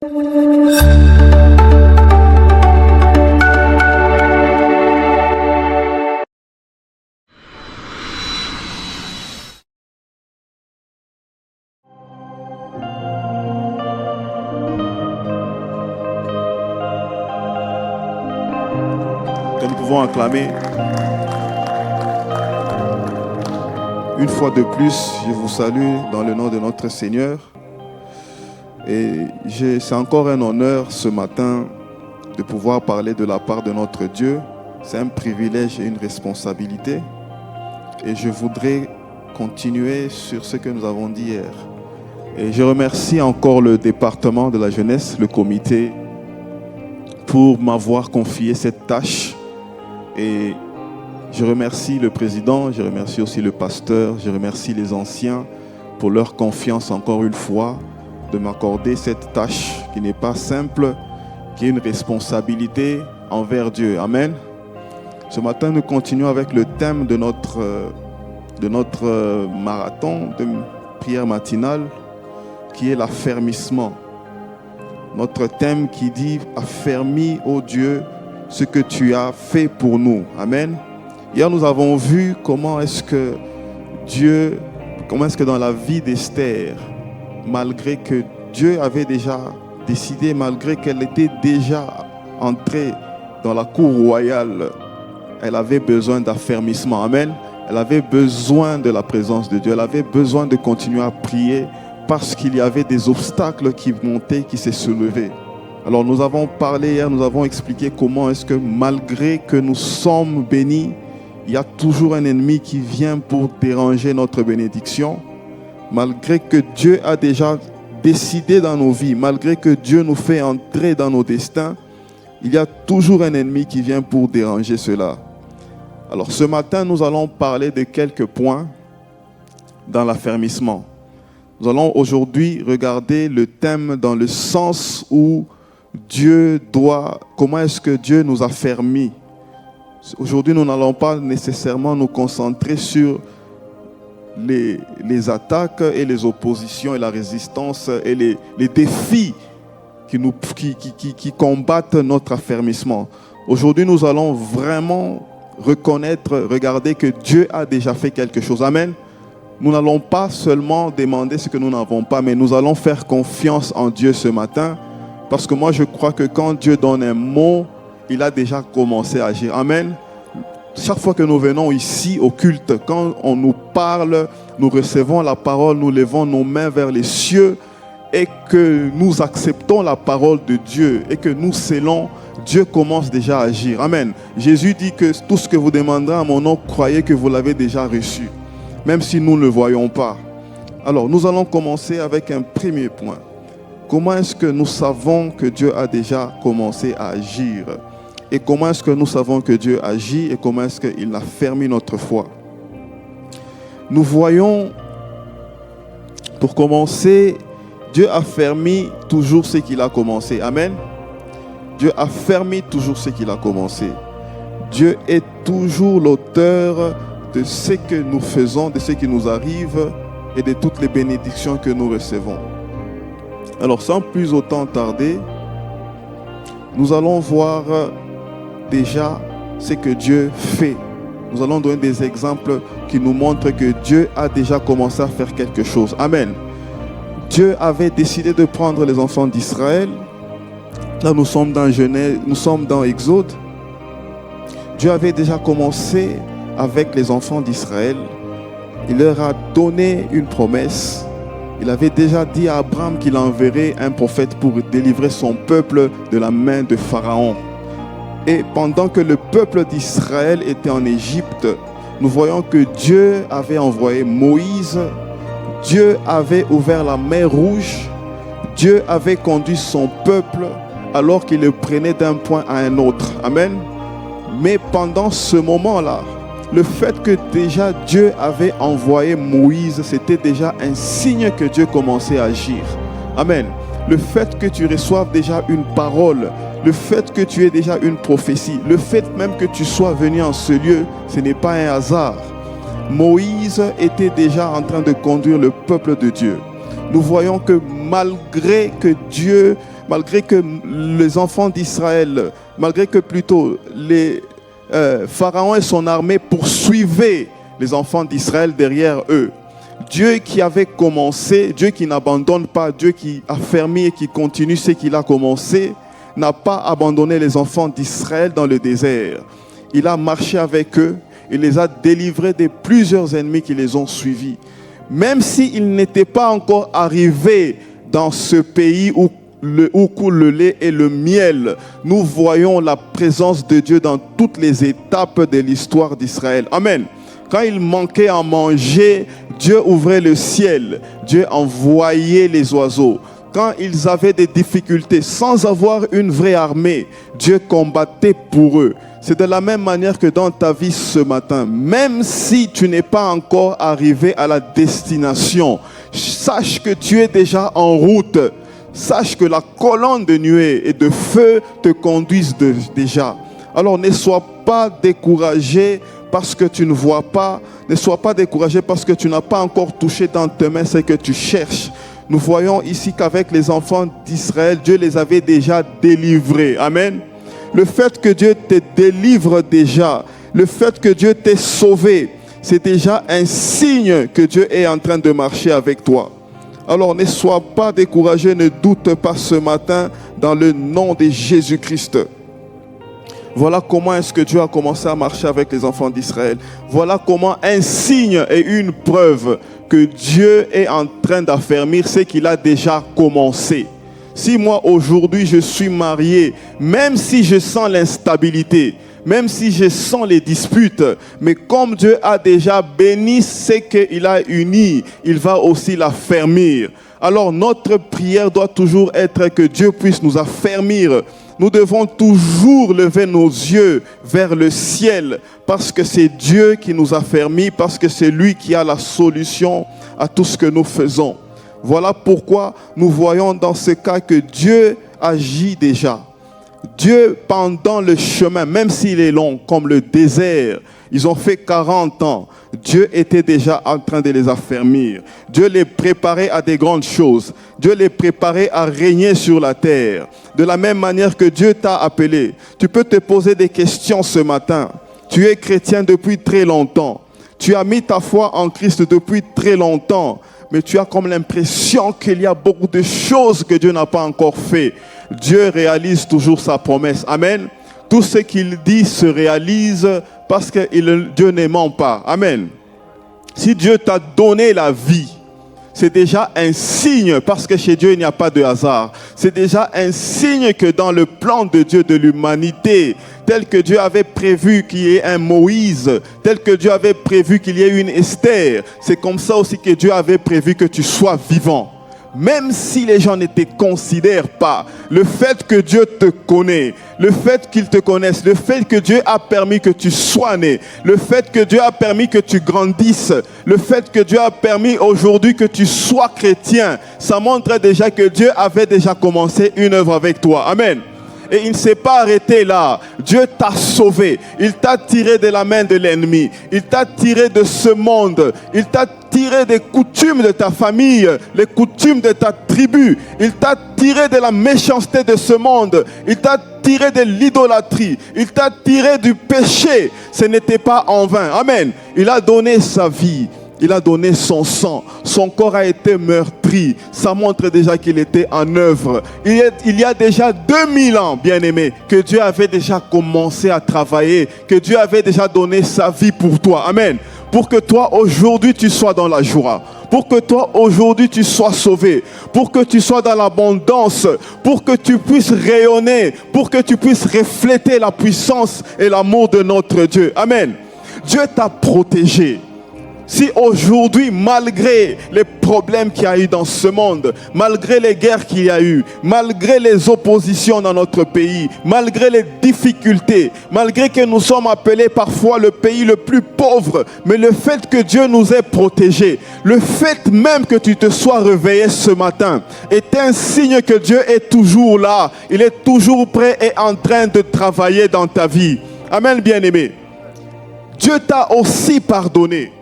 Que nous pouvons acclamer. Une fois de plus, je vous salue dans le nom de notre Seigneur. Et c'est encore un honneur ce matin de pouvoir parler de la part de notre Dieu. C'est un privilège et une responsabilité. Et je voudrais continuer sur ce que nous avons dit hier. Et je remercie encore le département de la jeunesse, le comité, pour m'avoir confié cette tâche. Et je remercie le président, je remercie aussi le pasteur, je remercie les anciens pour leur confiance encore une fois de m'accorder cette tâche qui n'est pas simple, qui est une responsabilité envers Dieu. Amen. Ce matin, nous continuons avec le thème de notre marathon de prière matinale qui est l'affermissement. Notre thème qui dit « Affermis, ô Dieu, ce que tu as fait pour nous. » Amen. Hier, nous avons vu comment est-ce que dans la vie d'Esther, malgré que Dieu avait déjà décidé, malgré qu'elle était déjà entrée dans la cour royale, elle avait besoin d'affermissement. Amen. Elle avait besoin de la présence de Dieu. Elle avait besoin de continuer à prier parce qu'il y avait des obstacles qui montaient, qui se soulevaient. Alors nous avons parlé hier, nous avons expliqué comment est-ce que malgré que nous sommes bénis, il y a toujours un ennemi qui vient pour déranger notre bénédiction. Malgré que Dieu a déjà décidé dans nos vies, malgré que Dieu nous fait entrer dans nos destins, il y a toujours un ennemi qui vient pour déranger cela. Alors ce matin, nous allons parler de quelques points dans l'affermissement. Nous allons aujourd'hui regarder le thème dans le sens où comment est-ce que Dieu nous a affermis. Aujourd'hui, nous n'allons pas nécessairement nous concentrer sur les attaques et les oppositions et la résistance et les défis qui combattent notre affermissement. Aujourd'hui, nous allons vraiment regarder que Dieu a déjà fait quelque chose. Amen. Nous n'allons pas seulement demander ce que nous n'avons pas, mais nous allons faire confiance en Dieu ce matin. Parce que moi, je crois que quand Dieu donne un mot, il a déjà commencé à agir. Amen. Chaque fois que nous venons ici au culte, quand on nous parle, nous recevons la parole, nous levons nos mains vers les cieux et que nous acceptons la parole de Dieu et que nous scellons, Dieu commence déjà à agir. Amen. Jésus dit que tout ce que vous demanderez à mon nom, croyez que vous l'avez déjà reçu, même si nous ne le voyons pas. Alors, nous allons commencer avec un premier point. Comment est-ce que nous savons que Dieu a déjà commencé à agir? Et comment est-ce que nous savons que Dieu agit et comment est-ce qu'il a affermi notre foi? Nous voyons, pour commencer, Dieu affermit toujours ce qu'il a commencé. Amen. Dieu affermit toujours ce qu'il a commencé. Dieu est toujours l'auteur de ce que nous faisons, de ce qui nous arrive et de toutes les bénédictions que nous recevons. Alors, sans plus autant tarder, nous allons voir déjà ce que Dieu fait. Nous allons donner des exemples qui nous montrent que Dieu a déjà commencé à faire quelque chose. Amen. Dieu avait décidé de prendre les enfants d'Israël. Là, nous sommes dans Genèse, nous sommes dans Exode. Dieu avait déjà commencé avec les enfants d'Israël. Il leur a donné une promesse. Il avait déjà dit à Abraham qu'il enverrait un prophète pour délivrer son peuple de la main de Pharaon. Et pendant que le peuple d'Israël était en Égypte, nous voyons que Dieu avait envoyé Moïse. Dieu avait ouvert la mer Rouge. Dieu avait conduit son peuple alors qu'il le prenait d'un point à un autre. Amen. Mais pendant ce moment-là, le fait que déjà Dieu avait envoyé Moïse, c'était déjà un signe que Dieu commençait à agir. Amen. Le fait que tu reçoives déjà une parole, le fait que tu aies déjà une prophétie, le fait même que tu sois venu en ce lieu, ce n'est pas un hasard. Moïse était déjà en train de conduire le peuple de Dieu. Nous voyons que malgré que Dieu malgré que les enfants d'Israël, malgré que plutôt les Pharaon et son armée poursuivaient les enfants d'Israël derrière eux, Dieu qui avait commencé, Dieu qui n'abandonne pas, Dieu qui a fermé et qui continue ce qu'il a commencé, n'a pas abandonné les enfants d'Israël dans le désert. Il a marché avec eux, il les a délivrés de plusieurs ennemis qui les ont suivis. Même s'ils n'étaient pas encore arrivés dans ce pays où coule le lait et le miel, nous voyons la présence de Dieu dans toutes les étapes de l'histoire d'Israël. Amen. Quand il manquait à manger, Dieu ouvrait le ciel, Dieu envoyait les oiseaux. Quand ils avaient des difficultés, sans avoir une vraie armée, Dieu combattait pour eux. C'est de la même manière que dans ta vie ce matin, même si tu n'es pas encore arrivé à la destination, sache que tu es déjà en route. Sache que la colonne de nuée et de feu te conduisent déjà. Alors ne sois pas découragé parce que tu ne vois pas. Ne sois pas découragé parce que tu n'as pas encore touché dans tes mains ce que tu cherches. Nous voyons ici qu'avec les enfants d'Israël, Dieu les avait déjà délivrés. Amen. Le fait que Dieu te délivre déjà, le fait que Dieu t'ait sauvé, c'est déjà un signe que Dieu est en train de marcher avec toi. Alors ne sois pas découragé, ne doute pas ce matin dans le nom de Jésus-Christ. Voilà comment est-ce que Dieu a commencé à marcher avec les enfants d'Israël. Voilà comment un signe et une preuve que Dieu est en train d'affermir ce qu'il a déjà commencé. Si moi aujourd'hui je suis marié, même si je sens l'instabilité, même si je sens les disputes, mais comme Dieu a déjà béni ce qu'il a uni, il va aussi l'affermir. Alors notre prière doit toujours être que Dieu puisse nous affermir. Nous devons toujours lever nos yeux vers le ciel parce que c'est Dieu qui nous affermit, parce que c'est lui qui a la solution à tout ce que nous faisons. Voilà pourquoi nous voyons dans ce cas que Dieu agit déjà. Dieu, pendant le chemin, même s'il est long, comme le désert, ils ont fait 40 ans, Dieu était déjà en train de les affermir. Dieu les préparait à des grandes choses. Dieu les préparait à régner sur la terre. De la même manière que Dieu t'a appelé, tu peux te poser des questions ce matin. Tu es chrétien depuis très longtemps. Tu as mis ta foi en Christ depuis très longtemps. Mais tu as comme l'impression qu'il y a beaucoup de choses que Dieu n'a pas encore fait. Dieu réalise toujours sa promesse. Amen. Tout ce qu'il dit se réalise parce que Dieu ne ment pas. Amen. Si Dieu t'a donné la vie, c'est déjà un signe, parce que chez Dieu il n'y a pas de hasard. C'est déjà un signe que dans le plan de Dieu de l'humanité, tel que Dieu avait prévu qu'il y ait un Moïse, tel que Dieu avait prévu qu'il y ait une Esther, c'est comme ça aussi que Dieu avait prévu que tu sois vivant. Même si les gens ne te considèrent pas, le fait que Dieu te connaît, le fait qu'ils te connaissent, le fait que Dieu a permis que tu sois né, le fait que Dieu a permis que tu grandisses, le fait que Dieu a permis aujourd'hui que tu sois chrétien, ça montre déjà que Dieu avait déjà commencé une œuvre avec toi. Amen. Et il ne s'est pas arrêté là. Dieu t'a sauvé. Il t'a tiré de la main de l'ennemi. Il t'a tiré de ce monde. Il t'a tiré des coutumes de ta famille, les coutumes de ta tribu. Il t'a tiré de la méchanceté de ce monde. Il t'a tiré de l'idolâtrie. Il t'a tiré du péché. Ce n'était pas en vain. Amen. Il a donné sa vie. Il a donné son sang. Son corps a été meurtri. Ça montre déjà qu'il était en œuvre. Il y a déjà 2000 ans, bien-aimé, que Dieu avait déjà commencé à travailler, que Dieu avait déjà donné sa vie pour toi. Amen. Pour que toi, aujourd'hui, tu sois dans la joie. Pour que toi, aujourd'hui, tu sois sauvé. Pour que tu sois dans l'abondance. Pour que tu puisses rayonner. Pour que tu puisses refléter la puissance et l'amour de notre Dieu. Amen. Dieu t'a protégé. Si aujourd'hui, malgré les problèmes qu'il y a eu dans ce monde, malgré les guerres qu'il y a eu, malgré les oppositions dans notre pays, malgré les difficultés, malgré que nous sommes appelés parfois le pays le plus pauvre, mais le fait que Dieu nous ait protégés, le fait même que tu te sois réveillé ce matin, est un signe que Dieu est toujours là. Il est toujours prêt et en train de travailler dans ta vie. Amen, bien-aimé. Dieu t'a aussi pardonné.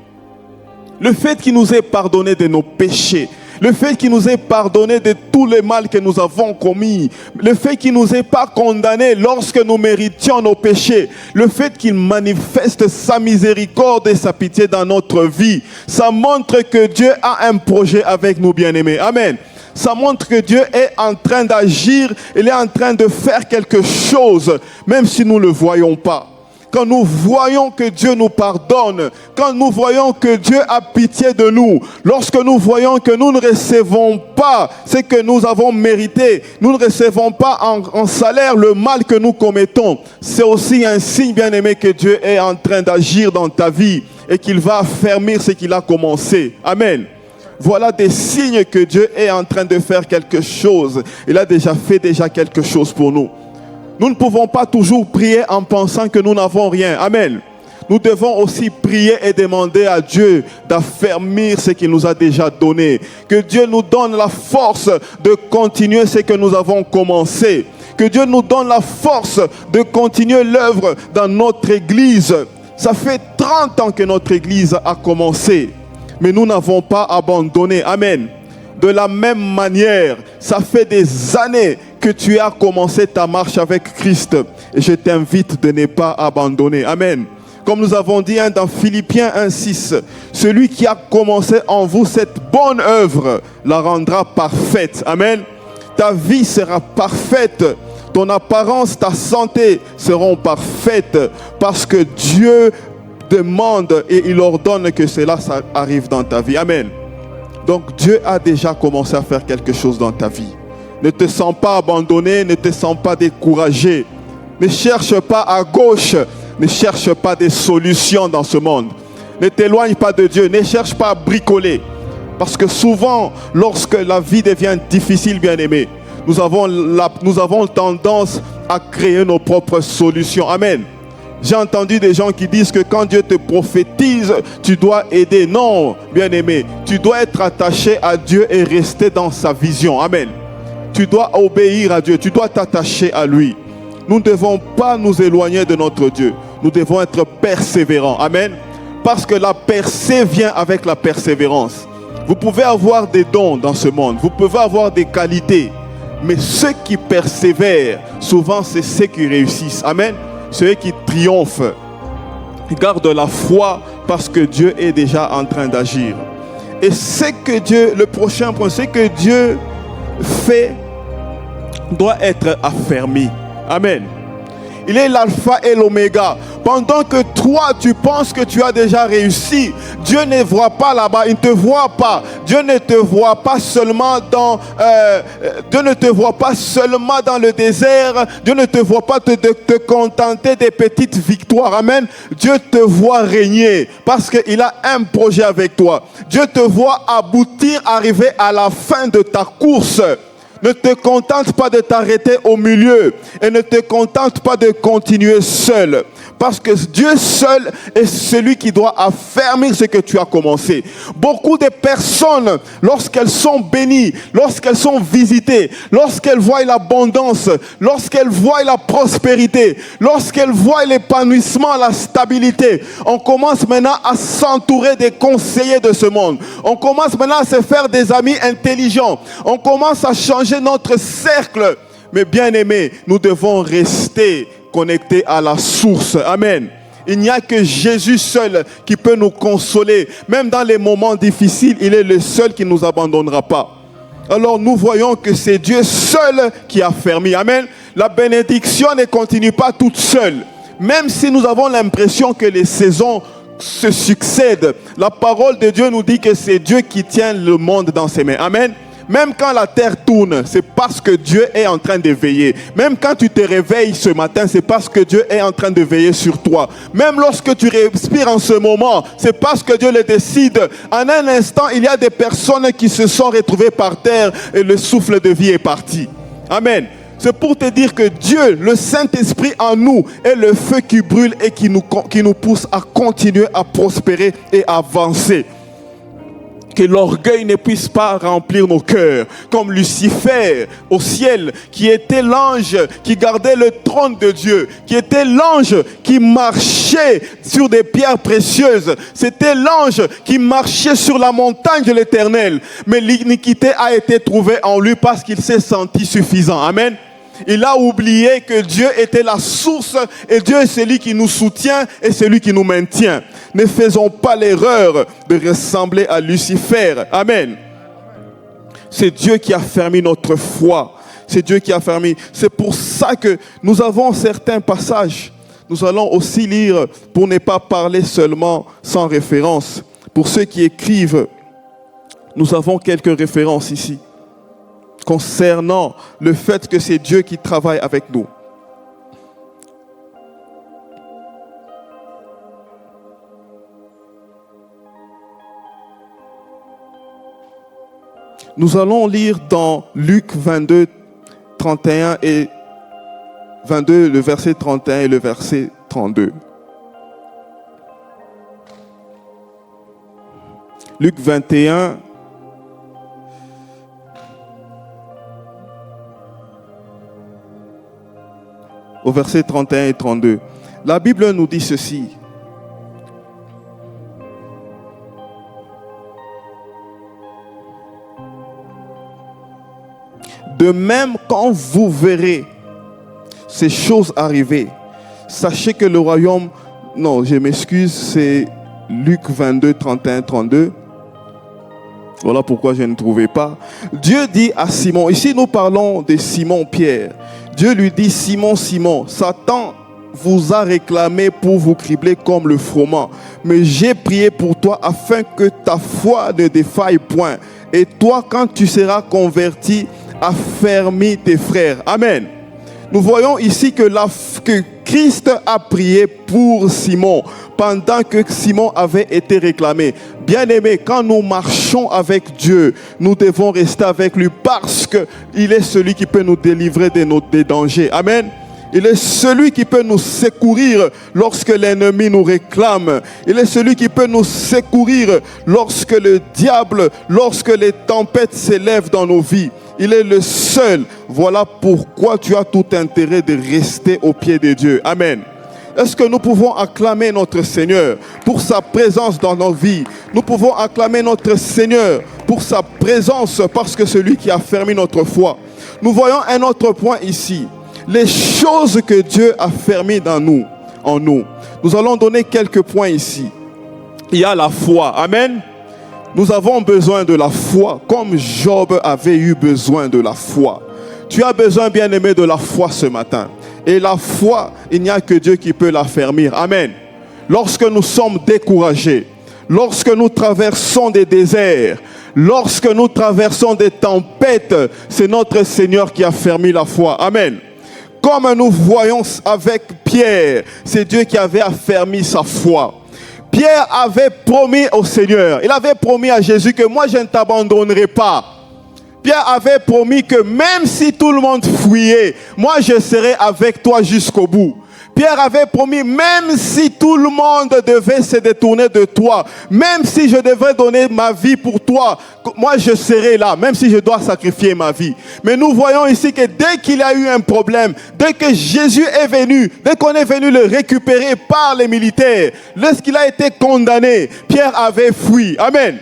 Le fait qu'il nous ait pardonné de nos péchés Le fait qu'il nous ait pardonné de tous les mal que nous avons commis. Le fait qu'il ne nous ait pas condamnés lorsque nous méritions nos péchés. Le fait qu'il manifeste sa miséricorde et sa pitié dans notre vie. Ça montre que Dieu a un projet avec nous, bien-aimés. Amen. Ça montre que Dieu est en train d'agir. Il est en train de faire quelque chose, même si nous ne le voyons pas. Quand nous voyons que Dieu nous pardonne, quand nous voyons que Dieu a pitié de nous, lorsque nous voyons que nous ne recevons pas ce que nous avons mérité, nous ne recevons pas en salaire le mal que nous commettons, c'est aussi un signe, bien-aimé, que Dieu est en train d'agir dans ta vie et qu'il va affermir ce qu'il a commencé. Amen. Voilà des signes que Dieu est en train de faire quelque chose. Il a déjà fait quelque chose pour nous. Nous ne pouvons pas toujours prier en pensant que nous n'avons rien. Amen. Nous devons aussi prier et demander à Dieu d'affermir ce qu'il nous a déjà donné. Que Dieu nous donne la force de continuer ce que nous avons commencé. Que Dieu nous donne la force de continuer l'œuvre dans notre église. Ça fait 30 ans que notre église a commencé, mais nous n'avons pas abandonné. Amen. De la même manière, ça fait des années que tu as commencé ta marche avec Christ. Et je t'invite de ne pas abandonner. Amen. Comme nous avons dit dans Philippiens 1,6, celui qui a commencé en vous cette bonne œuvre la rendra parfaite. Amen. Ta vie sera parfaite. Ton apparence, ta santé seront parfaites parce que Dieu demande et il ordonne que cela arrive dans ta vie. Amen. Donc Dieu a déjà commencé à faire quelque chose dans ta vie. Ne te sens pas abandonné, ne te sens pas découragé. Ne cherche pas à gauche, ne cherche pas des solutions dans ce monde. Ne t'éloigne pas de Dieu, ne cherche pas à bricoler. Parce que souvent, lorsque la vie devient difficile, bien-aimé, nous avons tendance à créer nos propres solutions. Amen. J'ai entendu des gens qui disent que quand Dieu te prophétise, tu dois aider. Non, bien-aimé, tu dois être attaché à Dieu et rester dans sa vision. Amen. Tu dois obéir à Dieu, tu dois t'attacher à lui. Nous ne devons pas nous éloigner de notre Dieu. Nous devons être persévérants. Amen. Parce que la percée vient avec la persévérance. Vous pouvez avoir des dons dans ce monde, vous pouvez avoir des qualités, mais ceux qui persévèrent, souvent c'est ceux qui réussissent. Amen. Ceux qui triomphent. Garde la foi parce que Dieu est déjà en train d'agir. Et c'est que Dieu, le prochain point, c'est que Dieu fait doit être affermi. Amen. Il est l'alpha et l'oméga. Pendant que toi, tu penses que tu as déjà réussi, Dieu ne voit pas là-bas, il ne te voit pas. Dieu ne te voit pas seulement dans le désert. Dieu ne te voit pas te contenter des petites victoires. Amen. Dieu te voit régner parce qu'il a un projet avec toi. Dieu te voit aboutir, arriver à la fin de ta course. Ne te contente pas de t'arrêter au milieu et ne te contente pas de continuer seul. Parce que Dieu seul est celui qui doit affermir ce que tu as commencé. Beaucoup de personnes, lorsqu'elles sont bénies, lorsqu'elles sont visitées, lorsqu'elles voient l'abondance, lorsqu'elles voient la prospérité, lorsqu'elles voient l'épanouissement, la stabilité, on commence maintenant à s'entourer des conseillers de ce monde. On commence maintenant à se faire des amis intelligents. On commence à changer notre cercle. Mais bien aimés, nous devons rester connectés à la source. Amen. Il n'y a que Jésus seul qui peut nous consoler. Même dans les moments difficiles, il est le seul qui ne nous abandonnera pas. Alors nous voyons que c'est Dieu seul qui a affermi. Amen. La bénédiction ne continue pas toute seule. Même si nous avons l'impression que les saisons se succèdent, la parole de Dieu nous dit que c'est Dieu qui tient le monde dans ses mains. Amen. Même quand la terre tourne, c'est parce que Dieu est en train de veiller. Même quand tu te réveilles ce matin, c'est parce que Dieu est en train de veiller sur toi. Même lorsque tu respires en ce moment, c'est parce que Dieu le décide. En un instant, il y a des personnes qui se sont retrouvées par terre et le souffle de vie est parti. Amen. C'est pour te dire que Dieu, le Saint-Esprit en nous, est le feu qui brûle et qui nous pousse à continuer à prospérer et à avancer. Que l'orgueil ne puisse pas remplir nos cœurs. Comme Lucifer au ciel, qui était l'ange qui gardait le trône de Dieu, qui était l'ange qui marchait sur des pierres précieuses. C'était l'ange qui marchait sur la montagne de l'Éternel. Mais l'iniquité a été trouvée en lui parce qu'il s'est senti suffisant. Amen. Il a oublié que Dieu était la source et Dieu est celui qui nous soutient et celui qui nous maintient. Ne faisons pas l'erreur de ressembler à Lucifer. Amen. C'est Dieu qui a fermé notre foi. C'est Dieu qui a fermé. C'est pour ça que nous avons certains passages. Nous allons aussi lire pour ne pas parler seulement sans référence. Pour ceux qui écrivent, nous avons quelques références ici concernant le fait que c'est Dieu qui travaille avec nous. Nous allons lire dans Luc 22, 31 et 22, le verset 31 et le verset 32. Luc 21, au verset 31 et 32. La Bible nous dit ceci. De même, quand vous verrez ces choses arriver, sachez que le royaume... Non, je m'excuse, c'est Luc 22, 31, 32. Voilà pourquoi je ne trouvais pas. Dieu dit à Simon, ici nous parlons de Simon-Pierre. Dieu lui dit, Simon, Simon, Satan vous a réclamé pour vous cribler comme le froment. Mais j'ai prié pour toi afin que ta foi ne défaille point. Et toi, quand tu seras converti, affermis tes frères. Amen. Nous voyons ici que Christ a prié pour Simon pendant que Simon avait été réclamé. Bien-aimés, quand nous marchons avec Dieu, nous devons rester avec lui parce qu'il est celui qui peut nous délivrer des dangers. Amen. Il est celui qui peut nous secourir lorsque l'ennemi nous réclame. Il est celui qui peut nous secourir lorsque le diable, lorsque les tempêtes s'élèvent dans nos vies. Il est le seul. Voilà pourquoi tu as tout intérêt de rester au pied de Dieu. Amen. Est-ce que nous pouvons acclamer notre Seigneur pour sa présence dans nos vies? Nous pouvons acclamer notre Seigneur pour sa présence parce que celui qui a fermé notre foi. Nous voyons un autre point ici. Les choses que Dieu a fermées en nous. Nous allons donner quelques points ici. Il y a la foi. Amen. Nous avons besoin de la foi comme Job avait eu besoin de la foi. Tu as besoin, bien-aimé, de la foi ce matin. Et la foi, il n'y a que Dieu qui peut l'affermir. Amen. Lorsque nous sommes découragés, lorsque nous traversons des déserts, lorsque nous traversons des tempêtes, c'est notre Seigneur qui a fermé la foi. Amen. Comme nous voyons avec Pierre, c'est Dieu qui avait affermi sa foi. Pierre avait promis au Seigneur, il avait promis à Jésus que moi je ne t'abandonnerai pas. Pierre avait promis que même si tout le monde fuyait, moi je serai avec toi jusqu'au bout. Pierre avait promis, même si tout le monde devait se détourner de toi, même si je devrais donner ma vie pour toi, moi je serai là, même si je dois sacrifier ma vie. Mais nous voyons ici que dès qu'il y a eu un problème, dès que Jésus est venu, dès qu'on est venu le récupérer par les militaires, lorsqu'il a été condamné, Pierre avait fui. Amen.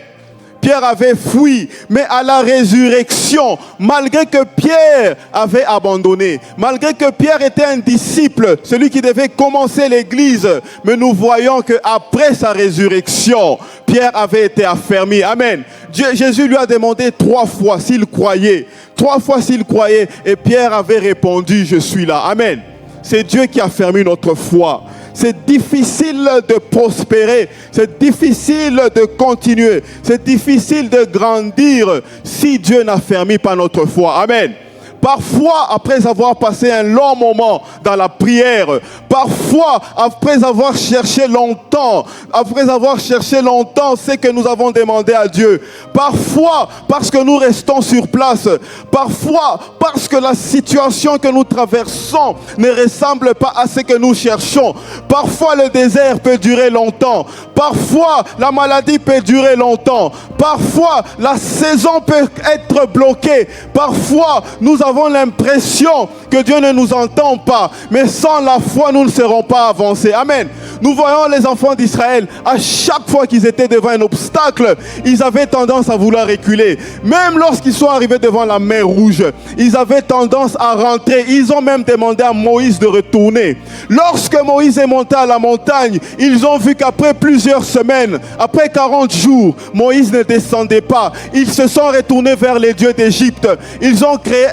Pierre avait fui, mais à la résurrection, malgré que Pierre avait abandonné, malgré que Pierre était un disciple, celui qui devait commencer l'église, mais nous voyons qu'après sa résurrection, Pierre avait été affermi. Amen. Jésus lui a demandé 3 fois s'il croyait. 3 fois s'il croyait, et Pierre avait répondu, je suis là. Amen. C'est Dieu qui a fermé notre foi. C'est difficile de prospérer, c'est difficile de continuer, c'est difficile de grandir si Dieu n'affermit pas notre foi. Amen. Parfois, après avoir passé un long moment dans la prière, Parfois, après avoir cherché longtemps, c'est que nous avons demandé à Dieu. Parfois, parce que nous restons sur place. Parfois, parce que la situation que nous traversons ne ressemble pas à ce que nous cherchons. Parfois, le désert peut durer longtemps. Parfois, la maladie peut durer longtemps. Parfois, la saison peut être bloquée. Parfois, nous avons l'impression que Dieu ne nous entend pas. Mais sans la foi, nous ne serons pas avancés. Amen. Nous voyons les enfants d'Israël, à chaque fois qu'ils étaient devant un obstacle, ils avaient tendance à vouloir reculer. Même lorsqu'ils sont arrivés devant la mer Rouge, ils avaient tendance à rentrer. Ils ont même demandé à Moïse de retourner. Lorsque Moïse est monté à la montagne, ils ont vu qu'après plusieurs semaines, après 40 jours, Moïse ne descendait pas. Ils se sont retournés vers les dieux d'Égypte. Ils ont créé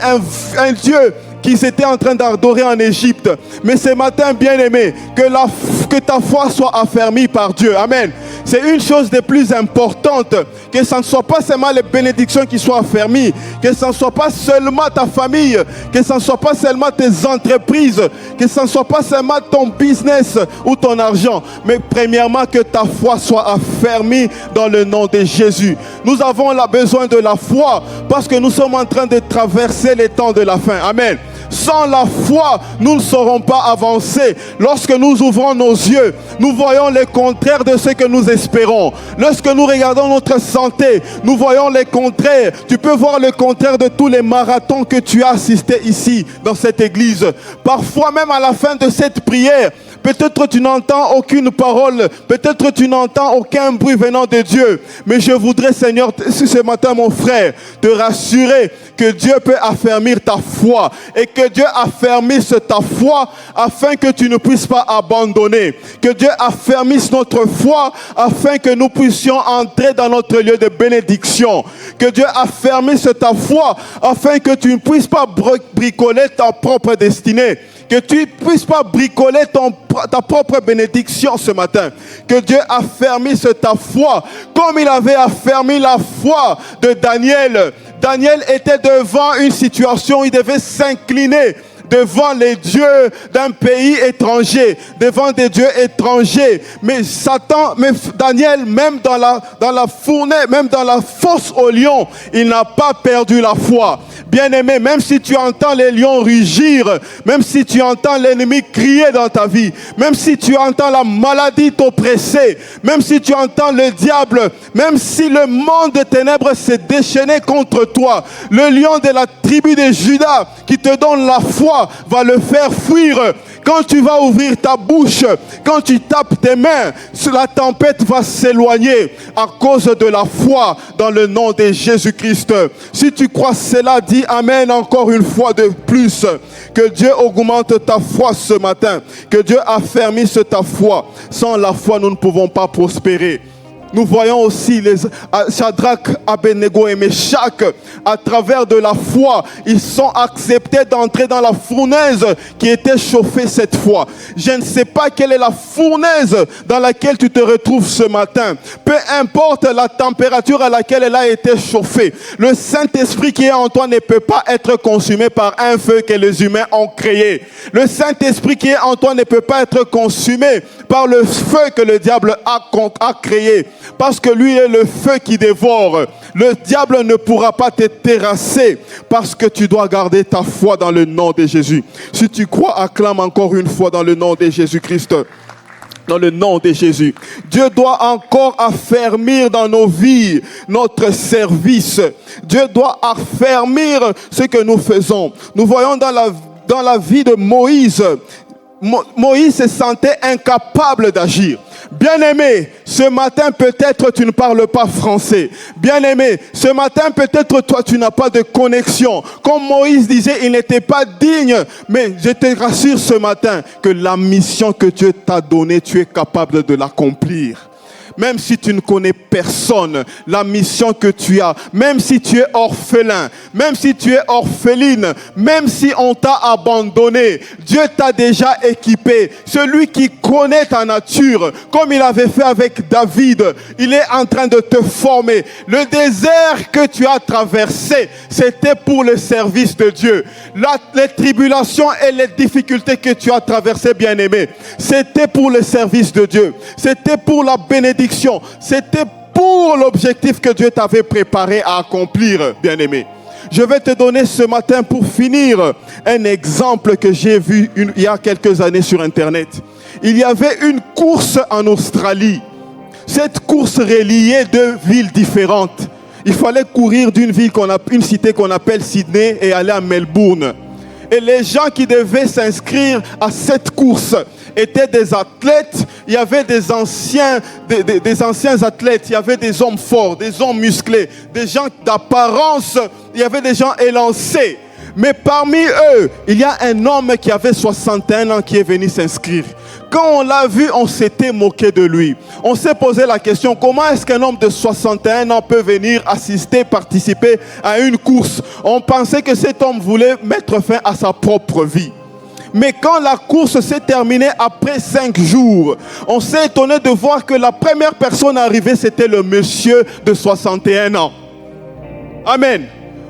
un dieu qu'ils étaient en train d'adorer en Égypte. Mais ce matin, bien-aimé, que ta foi soit affermie par Dieu. Amen. C'est une chose des plus importantes, que ce ne soit pas seulement les bénédictions qui soient affermies, que ce ne soit pas seulement ta famille, que ce ne soit pas seulement tes entreprises, que ce ne soit pas seulement ton business ou ton argent, mais premièrement que ta foi soit affermie dans le nom de Jésus. Nous avons besoin de la foi parce que nous sommes en train de traverser les temps de la fin. Amen. Sans la foi, nous ne saurons pas avancer. Lorsque nous ouvrons nos yeux, nous voyons le contraire de ce que nous espérons. Lorsque nous regardons notre santé, nous voyons le contraire. Tu peux voir le contraire de tous les marathons que tu as assistés ici, dans cette église. Parfois même à la fin de cette prière, peut-être tu n'entends aucune parole, peut-être tu n'entends aucun bruit venant de Dieu. Mais je voudrais, Seigneur, ce matin, mon frère, te rassurer que Dieu peut affermir ta foi et que Dieu affermisse ta foi afin que tu ne puisses pas abandonner. Que Dieu affermisse notre foi afin que nous puissions entrer dans notre lieu de bénédiction. Que Dieu affermisse ta foi afin que tu ne puisses pas bricoler ta propre destinée. Que tu ne puisses pas bricoler ta propre bénédiction ce matin. Que Dieu affermisse ta foi comme il avait affermi la foi de Daniel. Daniel était devant une situation où il devait s'incliner devant les dieux d'un pays étranger, devant des dieux étrangers. Mais Daniel, même dans la fournaise, même dans la fosse aux lions, il n'a pas perdu la foi. Bien-aimé, même si tu entends les lions rugir, même si tu entends l'ennemi crier dans ta vie, même si tu entends la maladie t'oppresser, même si tu entends le diable, même si le monde de ténèbres s'est déchaîné contre toi, le lion de la tribu de Juda qui te donne la foi va le faire fuir. Quand tu vas ouvrir ta bouche, quand tu tapes tes mains, la tempête va s'éloigner à cause de la foi dans le nom de Jésus-Christ. Si tu crois cela, dis Amen encore une fois de plus. Que Dieu augmente ta foi ce matin. Que Dieu affermisse ta foi. Sans la foi, nous ne pouvons pas prospérer. Nous voyons aussi les Shadrach, Abednego et Meshach, à travers de la foi, ils sont acceptés d'entrer dans la fournaise qui était chauffée cette fois. Je ne sais pas quelle est la fournaise dans laquelle tu te retrouves ce matin. Peu importe la température à laquelle elle a été chauffée, le Saint-Esprit qui est en toi ne peut pas être consumé par un feu que les humains ont créé. Le Saint-Esprit qui est en toi ne peut pas être consumé par le feu que le diable a créé. Parce que lui est le feu qui dévore. Le diable ne pourra pas te terrasser parce que tu dois garder ta foi dans le nom de Jésus. Si tu crois, acclame encore une fois dans le nom de Jésus-Christ. Dans le nom de Jésus. Dieu doit encore affermir dans nos vies notre service. Dieu doit affermir ce que nous faisons. Nous voyons dans la vie de Moïse, Moïse se sentait incapable d'agir. Bien-aimé, ce matin peut-être tu ne parles pas français. Bien-aimé, ce matin peut-être toi tu n'as pas de connexion. Comme Moïse disait, il n'était pas digne. Mais je te rassure ce matin que la mission que Dieu t'a donnée, tu es capable de l'accomplir. même si tu ne connais personne, la mission que tu as, même si tu es orphelin, même si tu es orpheline, même si on t'a abandonné, Dieu t'a déjà équipé. Celui qui connaît ta nature, comme il avait fait avec David, il est en train de te former. Le désert que tu as traversé, c'était pour le service de Dieu. Les tribulations et les difficultés que tu as traversées, bien-aimé, c'était pour le service de Dieu. C'était pour la bénédiction. C'était pour l'objectif que Dieu t'avait préparé à accomplir, bien-aimé. Je vais te donner ce matin, pour finir, un exemple que j'ai vu il y a quelques années sur Internet. Il y avait une course en Australie. Cette course reliait deux villes différentes. Il fallait courir d'une cité qu'on appelle Sydney et aller à Melbourne. Et les gens qui devaient s'inscrire à cette course étaient des athlètes. Il y avait des anciens athlètes. Il y avait des hommes forts, des hommes musclés, des gens d'apparence. Il y avait des gens élancés. Mais parmi eux, il y a un homme qui avait 61 ans qui est venu s'inscrire. Quand on l'a vu, on s'était moqué de lui. On s'est posé la question, comment est-ce qu'un homme de 61 ans peut venir assister, participer à une course? On pensait que cet homme voulait mettre fin à sa propre vie. Mais quand la course s'est terminée après 5 jours, on s'est étonné de voir que la première personne arrivée, c'était le monsieur de 61 ans. Amen.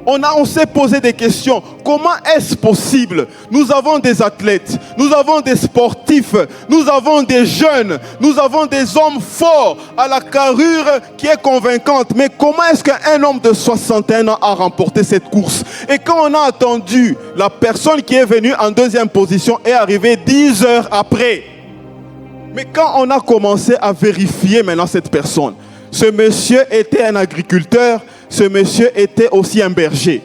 On s'est posé des questions. Comment est-ce possible? Nous avons des athlètes, nous avons des sportifs, nous avons des jeunes, nous avons des hommes forts à la carrure qui est convaincante. Mais comment est-ce qu'un homme de 61 ans a remporté cette course? Et quand on a attendu, la personne qui est venue en deuxième position est arrivée 10 heures après. Mais quand on a commencé à vérifier maintenant cette personne, ce monsieur était un agriculteur, ce monsieur était aussi un berger.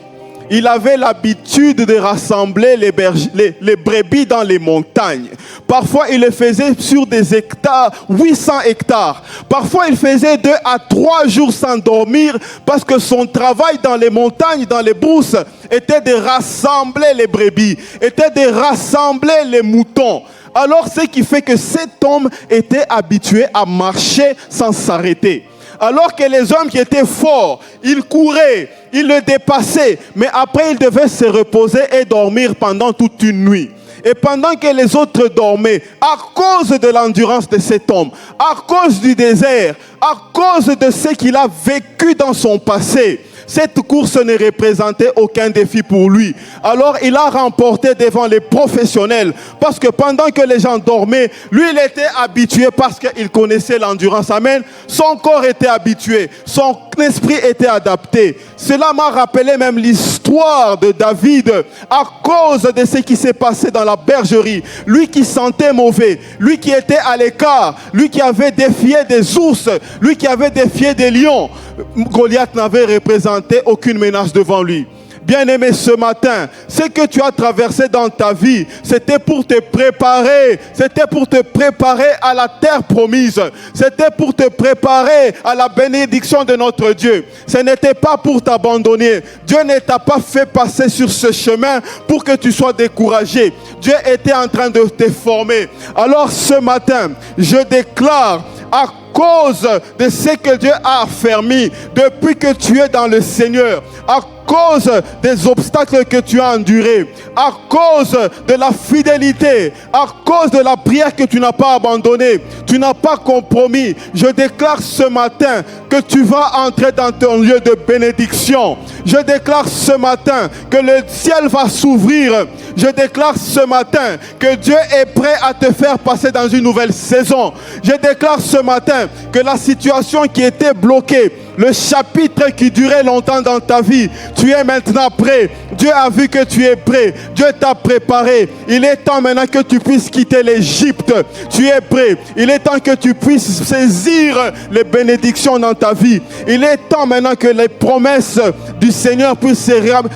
Il avait l'habitude de rassembler les brebis dans les montagnes. Parfois, il le faisait sur des hectares, 800 hectares. Parfois, il faisait 2 à 3 jours sans dormir parce que son travail dans les montagnes, dans les brousses, était de rassembler les brebis, était de rassembler les moutons. Alors, ce qui fait que cet homme était habitué à marcher sans s'arrêter. Alors que les hommes qui étaient forts, ils couraient, ils le dépassaient, mais après ils devaient se reposer et dormir pendant toute une nuit. Et pendant que les autres dormaient, à cause de l'endurance de cet homme, à cause du désert, à cause de ce qu'il a vécu dans son passé, cette course ne représentait aucun défi pour lui. Alors il a remporté devant les professionnels. Parce que pendant que les gens dormaient, lui il était habitué parce qu'il connaissait l'endurance. Amen. Son corps était habitué. Son esprit était adapté. Cela m'a rappelé même l'histoire de David à cause de ce qui s'est passé dans la bergerie. Lui qui sentait mauvais, lui qui était à l'écart, lui qui avait défié des ours, lui qui avait défié des lions. Goliath n'avait représenté aucune menace devant lui. Bien-aimé, ce matin, ce que tu as traversé dans ta vie, c'était pour te préparer. C'était pour te préparer à la terre promise. C'était pour te préparer à la bénédiction de notre Dieu. Ce n'était pas pour t'abandonner. Dieu ne t'a pas fait passer sur ce chemin pour que tu sois découragé. Dieu était en train de te former. Alors ce matin, je déclare à cause de ce que Dieu a affermi depuis que tu es dans le Seigneur, à cause des obstacles que tu as endurés, à cause de la fidélité, à cause de la prière que tu n'as pas abandonnée, tu n'as pas compromis. Je déclare ce matin que tu vas entrer dans ton lieu de bénédiction. Je déclare ce matin que le ciel va s'ouvrir. Je déclare ce matin que Dieu est prêt à te faire passer dans une nouvelle saison. Je déclare ce matin que la situation qui était bloquée, le chapitre qui durait longtemps dans ta vie, tu es maintenant prêt. Dieu a vu que tu es prêt. Dieu t'a préparé. Il est temps maintenant que tu puisses quitter l'Égypte. Tu es prêt. Il est temps que tu puisses saisir les bénédictions dans ta vie. Il est temps maintenant que les promesses du Seigneur puissent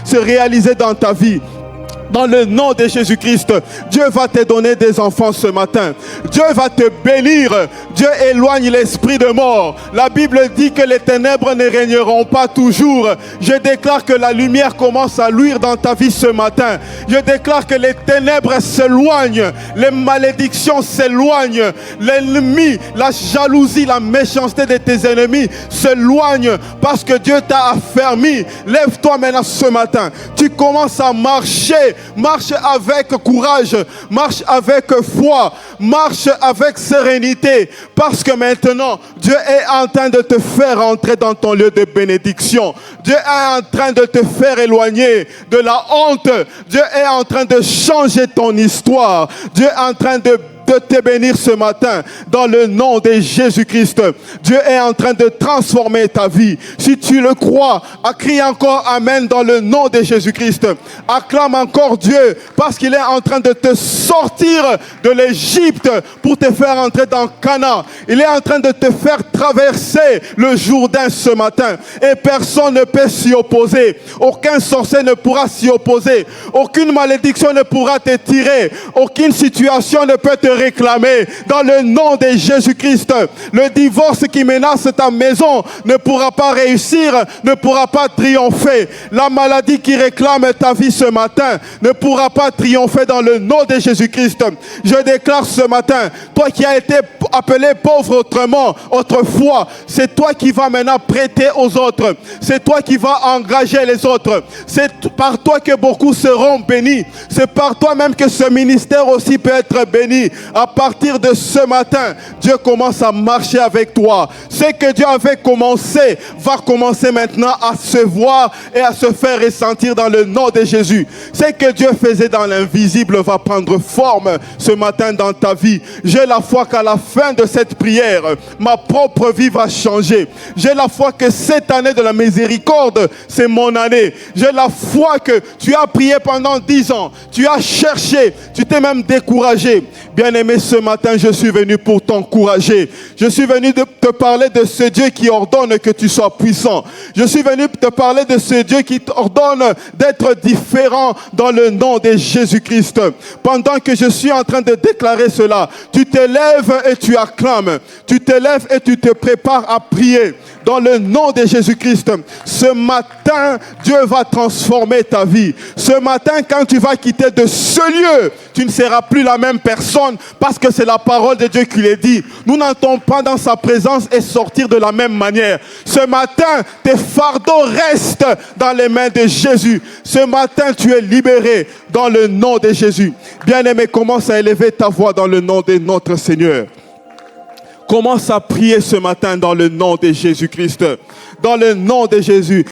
se réaliser dans ta vie. dans le nom de Jésus-Christ. Dieu va te donner des enfants ce matin. Dieu va te bénir. Dieu éloigne l'esprit de mort. La Bible dit que les ténèbres ne régneront pas toujours. Je déclare que la lumière commence à luire dans ta vie ce matin. Je déclare que les ténèbres s'éloignent, les malédictions s'éloignent, l'ennemi, la jalousie, la méchanceté de tes ennemis s'éloignent parce que Dieu t'a affermi. Lève-toi maintenant ce matin. Tu commences à marcher. Marche avec courage. Marche avec foi. Marche avec sérénité. Parce que maintenant, Dieu est en train de te faire entrer dans ton lieu de bénédiction. Dieu est en train de te faire éloigner de la honte. Dieu est en train de changer ton histoire. Dieu est en train de te bénir ce matin dans le nom de Jésus-Christ. Dieu est en train de transformer ta vie. Si tu le crois, crie encore Amen dans le nom de Jésus-Christ. Acclame encore Dieu parce qu'il est en train de te sortir de l'Égypte pour te faire entrer dans Canaan. Il est en train de te faire traverser le Jourdain ce matin et personne ne peut s'y opposer. Aucun sorcier ne pourra s'y opposer. Aucune malédiction ne pourra te tirer. Aucune situation ne peut te réclamer dans le nom de Jésus-Christ. Le divorce qui menace ta maison ne pourra pas réussir, ne pourra pas triompher. La maladie qui réclame ta vie ce matin ne pourra pas triompher dans le nom de Jésus-Christ. Je déclare ce matin, toi qui as été appelé pauvre autrefois, c'est toi qui vas maintenant prêter aux autres. C'est toi qui vas engager les autres. C'est par toi que beaucoup seront bénis. C'est par toi même que ce ministère aussi peut être béni. À partir de ce matin, Dieu commence à marcher avec toi. Ce que Dieu avait commencé va commencer maintenant à se voir et à se faire ressentir dans le nom de Jésus. Ce que Dieu faisait dans l'invisible va prendre forme ce matin dans ta vie. J'ai la foi qu'à la fin de cette prière, ma propre vie va changer. J'ai la foi que cette année de la miséricorde, c'est mon année. J'ai la foi que tu as prié pendant 10 ans. Tu as cherché, tu t'es même découragé. Bien-aimé, ce matin, je suis venu pour t'encourager. Je suis venu te parler de ce Dieu qui ordonne que tu sois puissant. Je suis venu te parler de ce Dieu qui t'ordonne d'être différent dans le nom de Jésus-Christ. Pendant que je suis en train de déclarer cela, tu te lèves et tu acclames. Tu te lèves et tu te prépares à prier. Dans le nom de Jésus-Christ, ce matin, Dieu va transformer ta vie. Ce matin, quand tu vas quitter de ce lieu, tu ne seras plus la même personne parce que c'est la parole de Dieu qui l'a dit. Nous n'entrons pas dans sa présence et sortir de la même manière. Ce matin, tes fardeaux restent dans les mains de Jésus. Ce matin, tu es libéré dans le nom de Jésus. Bien-aimé, commence à élever ta voix dans le nom de notre Seigneur. Commence à prier ce matin dans le nom de Jésus-Christ. Dans le nom de Jésus.